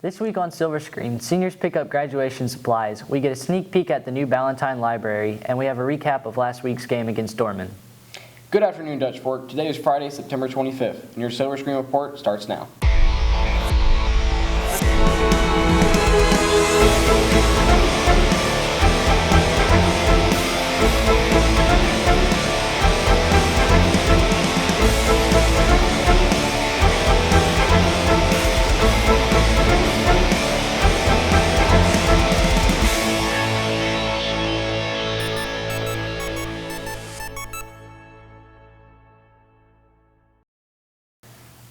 This week on Silver Screen, seniors pick up graduation supplies, we get a sneak peek at the new Ballantyne Library, and we have a recap of last week's game against Dorman. Good afternoon, Dutch Fork. Today is Friday, September 25th, and your Silver Screen report starts now.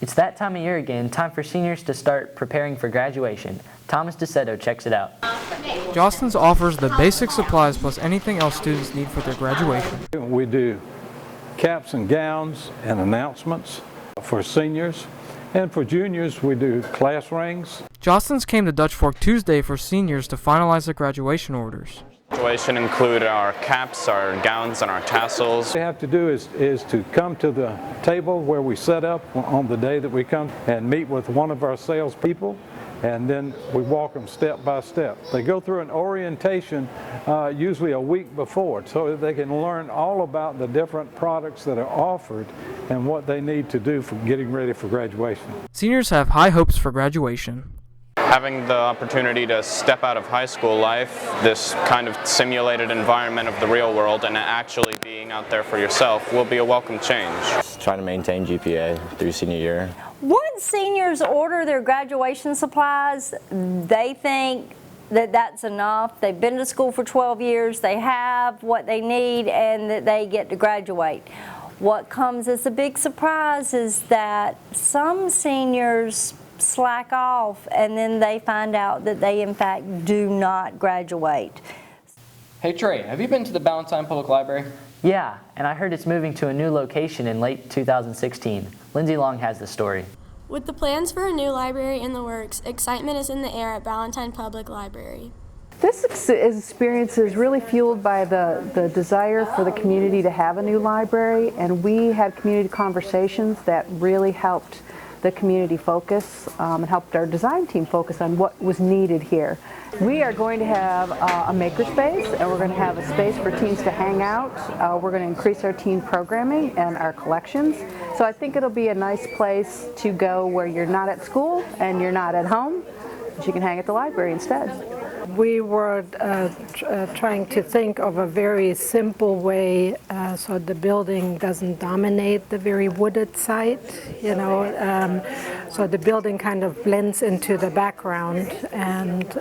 It's that time of year again, time for seniors to start preparing for graduation. Thomas DeSeto checks it out. Jostens offers the basic supplies plus anything else students need for their graduation. We do caps and gowns and announcements for seniors, and for juniors we do class rings. Jostens came to Dutch Fork Tuesday for seniors to finalize their graduation orders. Graduation include our caps, our gowns, and our tassels. What we have to do is to come to the table where we set up on the day that we come and meet with one of our salespeople, and then we walk them step by step. They go through an orientation usually a week before so that they can learn all about the different products that are offered and what they need to do for getting ready for graduation. Seniors have high hopes for graduation. Having the opportunity to step out of high school life, this kind of simulated environment of the real world, and actually being out there for yourself will be a welcome change. Trying to maintain GPA through senior year. Once seniors order their graduation supplies, they think that that's enough. They've been to school for 12 years, they have what they need, and that they get to graduate. What comes as a big surprise is that some seniors slack off and then they find out that they in fact do not graduate. Hey Trey, have you been to the Ballantyne Public Library? Yeah, and I heard it's moving to a new location in late 2016. Lindsay Long has the story. With the plans for a new library in the works, excitement is in the air at Ballantyne Public Library. This experience is really fueled by the desire for the community to have a new library, and we had community conversations that really helped the community focus and helped our design team focus on what was needed here. We are going to have a makerspace, and we're going to have a space for teens to hang out. We're going to increase our teen programming and our collections. So I think it'll be a nice place to go where you're not at school and you're not at home, but you can hang at the library instead. We were trying to think of a very simple way so the building doesn't dominate the very wooded site, you know, so the building kind of blends into the background, and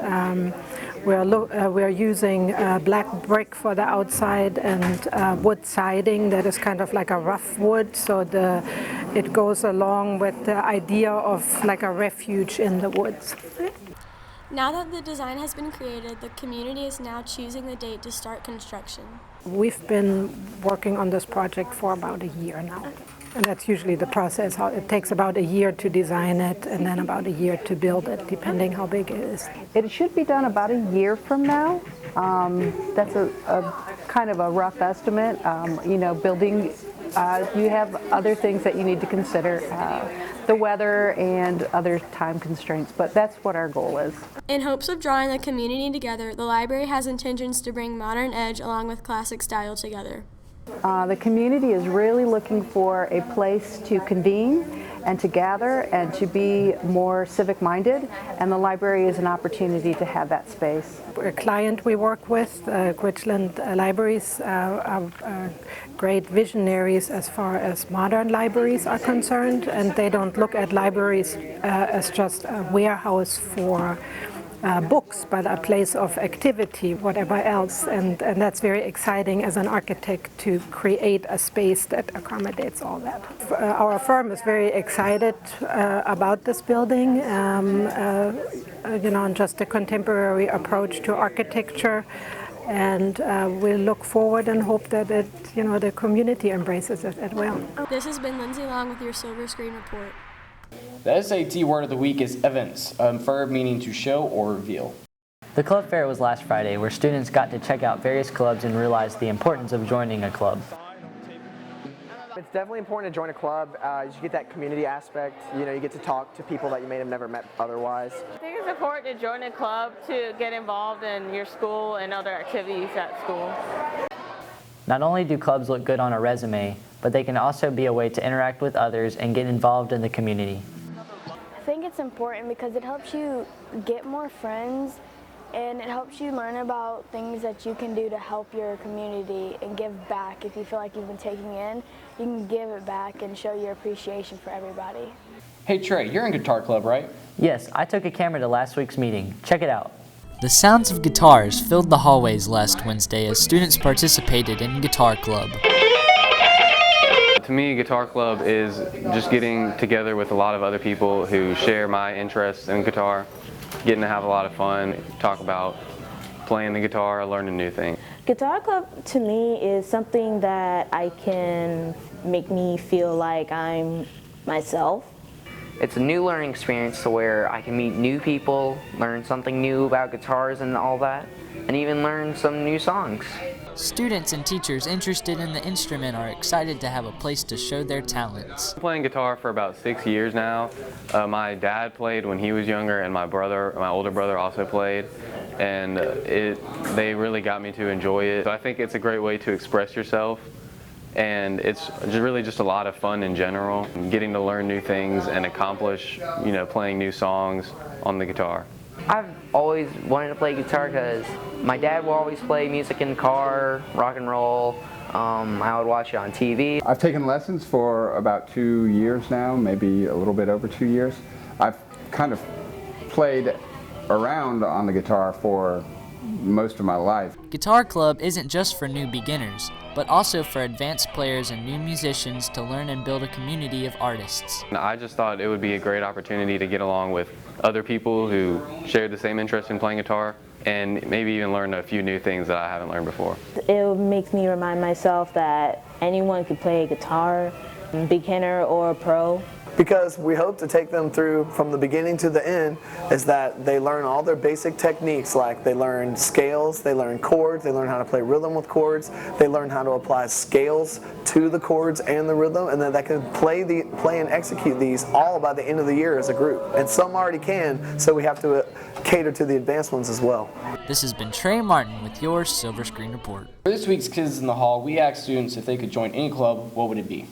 we're using black brick for the outside and wood siding that is kind of like a rough wood, so it goes along with the idea of like a refuge in the woods. Now that the design has been created, the community is now choosing the date to start construction. We've been working on this project for about a year now, and that's usually the process. It takes about a year to design it and then about a year to build it, depending how big it is. It should be done about a year from now. That's a kind of a rough estimate. You know, building, you have other things that you need to consider, the weather and other time constraints, but that's what our goal is. In hopes of drawing the community together, the library has intentions to bring modern edge along with classic style together. The community is really looking for a place to convene and to gather and to be more civic-minded, and the library is an opportunity to have that space. A client we work with, Richland Libraries, are great visionaries as far as modern libraries are concerned, and they don't look at libraries as just a warehouse for books, but a place of activity, whatever else, and that's very exciting as an architect to create a space that accommodates all that. Our firm is very excited about this building, you know, and just a contemporary approach to architecture, and we look forward and hope that it, you know, the community embraces it as well. This has been Lindsay Long with your Silver Screen Report. The SAT word of the week is events, a verb meaning to show or reveal. The club fair was last Friday, where students got to check out various clubs and realize the importance of joining a club. It's definitely important to join a club. You get that community aspect. You know, you get to talk to people that you may have never met otherwise. I think it's important to join a club to get involved in your school and other activities at school. Not only do clubs look good on a resume, but they can also be a way to interact with others and get involved in the community. I think it's important because it helps you get more friends and it helps you learn about things that you can do to help your community and give back. If you feel like you've been taking in, you can give it back and show your appreciation for everybody. Hey Trey, you're in guitar club, right? Yes, I took a camera to last week's meeting. Check it out. The sounds of guitars filled the hallways last Wednesday as students participated in Guitar Club. To me, Guitar Club is just getting together with a lot of other people who share my interests in guitar, getting to have a lot of fun, talk about playing the guitar, learning new things. Guitar Club to me is something that I can make me feel like I'm myself. It's a new learning experience to where I can meet new people, learn something new about guitars and all that, and even learn some new songs. Students and teachers interested in the instrument are excited to have a place to show their talents. I've been playing guitar for about 6 years now. My dad played when he was younger, and my older brother also played, and they really got me to enjoy it. So I think it's a great way to express yourself, and it's really just a lot of fun in general, getting to learn new things and accomplish, playing new songs on the guitar. I've always wanted to play guitar because my dad will always play music in the car, rock and roll. I would watch it on TV. I've taken lessons for about 2 years now, maybe a little bit over 2 years. I've kind of played around on the guitar for most of my life. Guitar Club isn't just for new beginners, but also for advanced players and new musicians to learn and build a community of artists. I just thought it would be a great opportunity to get along with other people who share the same interest in playing guitar and maybe even learn a few new things that I haven't learned before. It makes me remind myself that anyone could play guitar, beginner or pro. Because we hope to take them through from the beginning to the end is that they learn all their basic techniques, like they learn scales, they learn chords, they learn how to play rhythm with chords, they learn how to apply scales to the chords and the rhythm, and then they can play and execute these all by the end of the year as a group. And some already can, so we have to cater to the advanced ones as well. This has been Trey Martin with your Silver Screen Report. For this week's Kids in the Hall, we asked students if they could join any club, what would it be?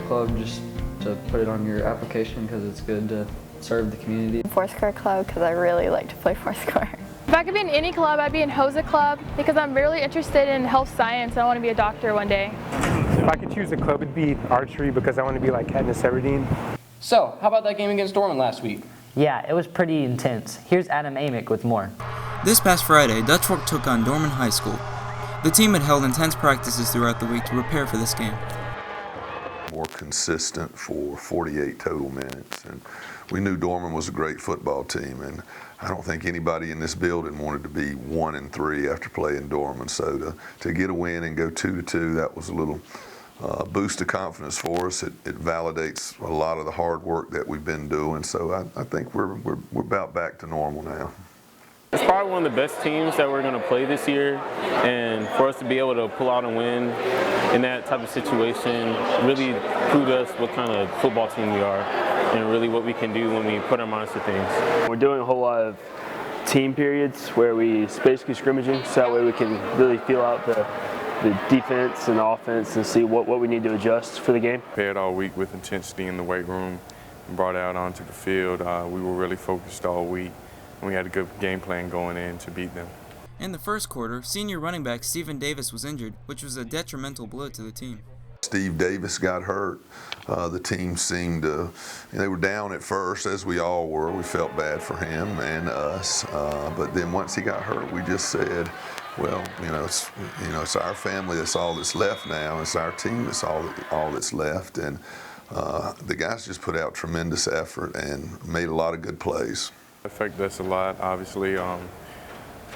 Club, just to put it on your application because it's good to serve the community. Foursquare Club because I really like to play Foursquare. If I could be in any club, I'd be in HOSA Club because I'm really interested in health science and I want to be a doctor one day. If I could choose a club, it'd be archery because I want to be like Katniss Everdeen. So, how about that game against Dorman last week? Yeah, it was pretty intense. Here's Adam Amick with more. This past Friday, Dutch Fork took on Dorman High School. The team had held intense practices throughout the week to prepare for this game. More consistent for 48 total minutes, and we knew Dorman was a great football team, and I don't think anybody in this building wanted to be 1-3 after playing Dorman. So to get a win and go 2-2, that was a little boost of confidence for us. It validates a lot of the hard work that we've been doing. So I think we're about back to normal now. It's probably one of the best teams that we're going to play this year, and for us to be able to pull out a win in that type of situation really proved us what kind of football team we are and really what we can do when we put our minds to things. We're doing a whole lot of team periods where we basically scrimmaging, so that way we can really feel out the defense and the offense and see what we need to adjust for the game. Prepared all week with intensity in the weight room and brought out onto the field. We were really focused all week. We had a good game plan going in to beat them. In the first quarter, senior running back Stephen Davis was injured, which was a detrimental blow to the team. Steve Davis got hurt. The team seemed to, they were down at first, as we all were. We felt bad for him and us. But then once he got hurt, we just said, well, it's our family that's all that's left now. It's our team that's all that's left. And the guys just put out tremendous effort and made a lot of good plays. Affected us a lot, obviously.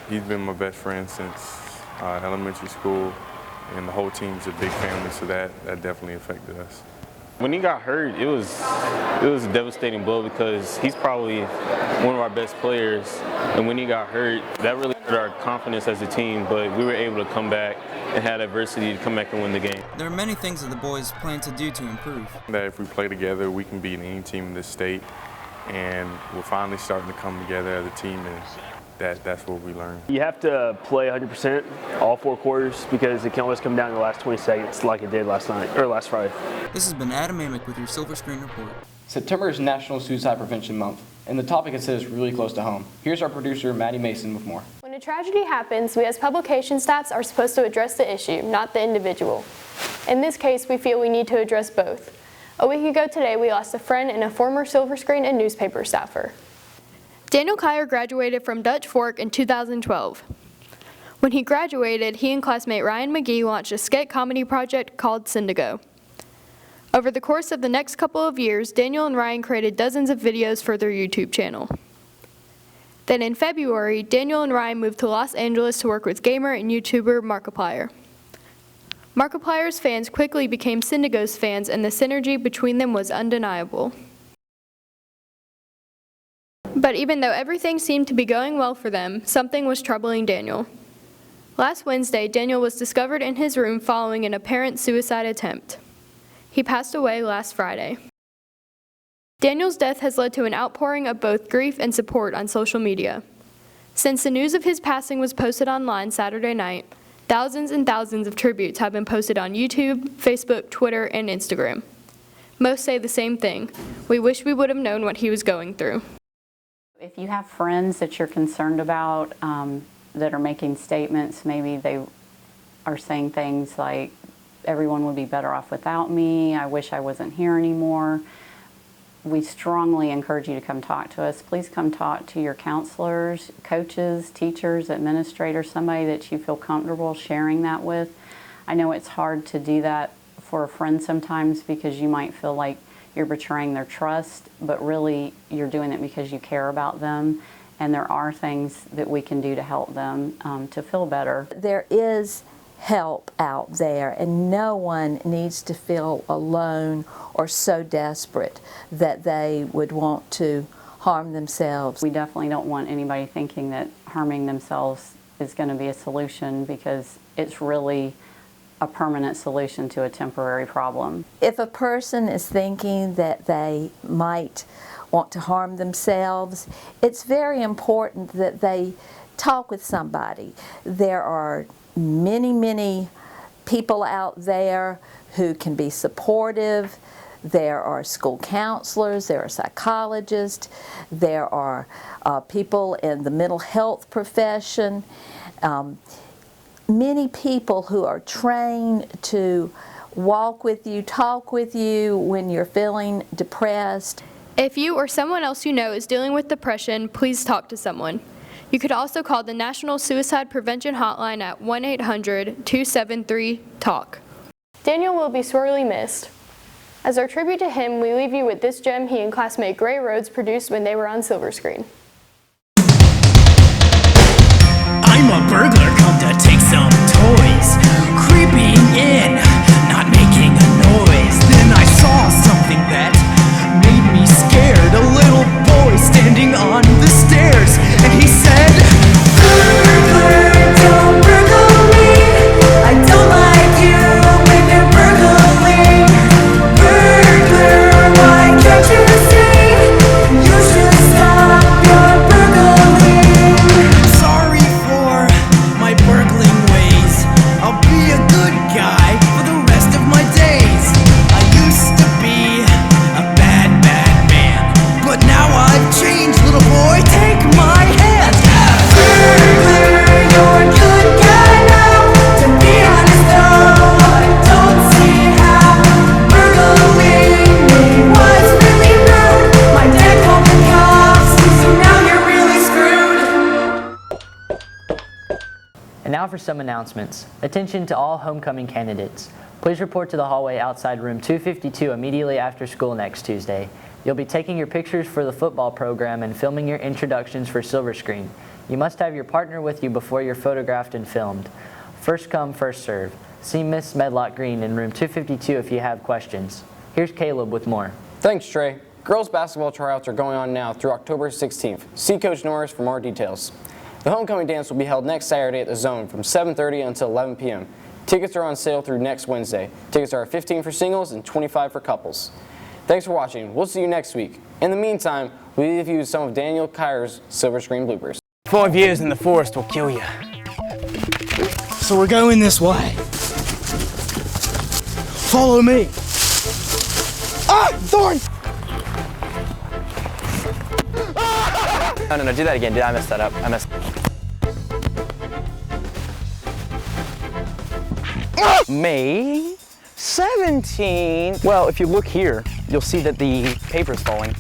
He's been my best friend since elementary school, and the whole team's a big family, so that definitely affected us. When he got hurt, it was a devastating blow because he's probably one of our best players. And when he got hurt, that really hurt our confidence as a team, but we were able to come back and had adversity to come back and win the game. There are many things that the boys plan to do to improve. That if we play together, we can beat any team in this state, and we're finally starting to come together as a team, and that's what we learned. You have to play 100% all 4 quarters because it can always come down to the last 20 seconds like it did last Friday. This has been Adam Amick with your Silver Screen Report. September is National Suicide Prevention Month, and the topic is hits really close to home. Here's our producer, Maddie Mason, with more. When a tragedy happens, we as publication staffs are supposed to address the issue, not the individual. In this case, we feel we need to address both. A week ago today, we lost a friend and a former Silver Screen and newspaper staffer. Daniel Kyer graduated from Dutch Fork in 2012. When he graduated, he and classmate Ryan McGee launched a skit comedy project called Syndigo. Over the course of the next couple of years, Daniel and Ryan created dozens of videos for their YouTube channel. Then in February, Daniel and Ryan moved to Los Angeles to work with gamer and YouTuber Markiplier. Markiplier's fans quickly became Syndigo's fans, and the synergy between them was undeniable. But even though everything seemed to be going well for them, something was troubling Daniel. Last Wednesday, Daniel was discovered in his room following an apparent suicide attempt. He passed away last Friday. Daniel's death has led to an outpouring of both grief and support on social media. Since the news of his passing was posted online Saturday night, thousands and thousands of tributes have been posted on YouTube, Facebook, Twitter, and Instagram. Most say the same thing: we wish we would have known what he was going through. If you have friends that you're concerned about that are making statements, maybe they are saying things like, everyone would be better off without me, I wish I wasn't here anymore, we strongly encourage you to come talk to us. Please come talk to your counselors, coaches, teachers, administrators, somebody that you feel comfortable sharing that with. I know it's hard to do that for a friend sometimes because you might feel like you're betraying their trust, but really you're doing it because you care about them, and there are things that we can do to help them to feel better. There is help out there, and no one needs to feel alone or so desperate that they would want to harm themselves. We definitely don't want anybody thinking that harming themselves is going to be a solution, because it's really a permanent solution to a temporary problem. If a person is thinking that they might want to harm themselves, it's very important that they talk with somebody. There are many people out there who can be supportive. There are school counselors, there are psychologists, there are people in the mental health profession. Many people who are trained to walk with you, talk with you when you're feeling depressed. If you or someone else you know is dealing with depression, please talk to someone. You could also call the National Suicide Prevention Hotline at 1-800-273-TALK. Daniel will be sorely missed. As our tribute to him, we leave you with this gem he and classmate Gray Rhodes produced when they were on Silver Screen. I'm a burglar come to take some toys, creeping in, not making a noise. Then I saw something that made me scared. A little boy standing on the stairs, and he said, "Burglar, don't burgle me. I don't like you when you're burgling. Burglar, why can't you see? You should stop your burgling. Sorry for my burgling ways. I'll be a good guy for the rest of my days. I used to be a bad man, but now I've changed, little boy, take my hand. Burglar, you're a good guy now. To be honest though, I don't see how burgling me was really rude. My dad called the cops, so now you're really screwed. And now for some announcements. Attention to all homecoming candidates. Please report to the hallway outside room 252 immediately after school next Tuesday. You'll be taking your pictures for the football program and filming your introductions for Silver Screen. You must have your partner with you before you're photographed and filmed. First come, first serve. See Miss Medlock Green in room 252 if you have questions. Here's Caleb with more. Thanks, Trey. Girls basketball tryouts are going on now through October 16th. See Coach Norris for more details. The homecoming dance will be held next Saturday at the Zone from 7:30 until 11 p.m. Tickets are on sale through next Wednesday. Tickets are $15 for singles and $25 for couples. Thanks for watching. We'll see you next week. In the meantime, we leave you with some of Daniel Kyer's silver screen bloopers. 5 years in the forest will kill you. So we're going this way. Follow me. Ah, thorn! No, do that again. I messed that up. Me? 17? Well, if you look here, you'll see that the paper's falling.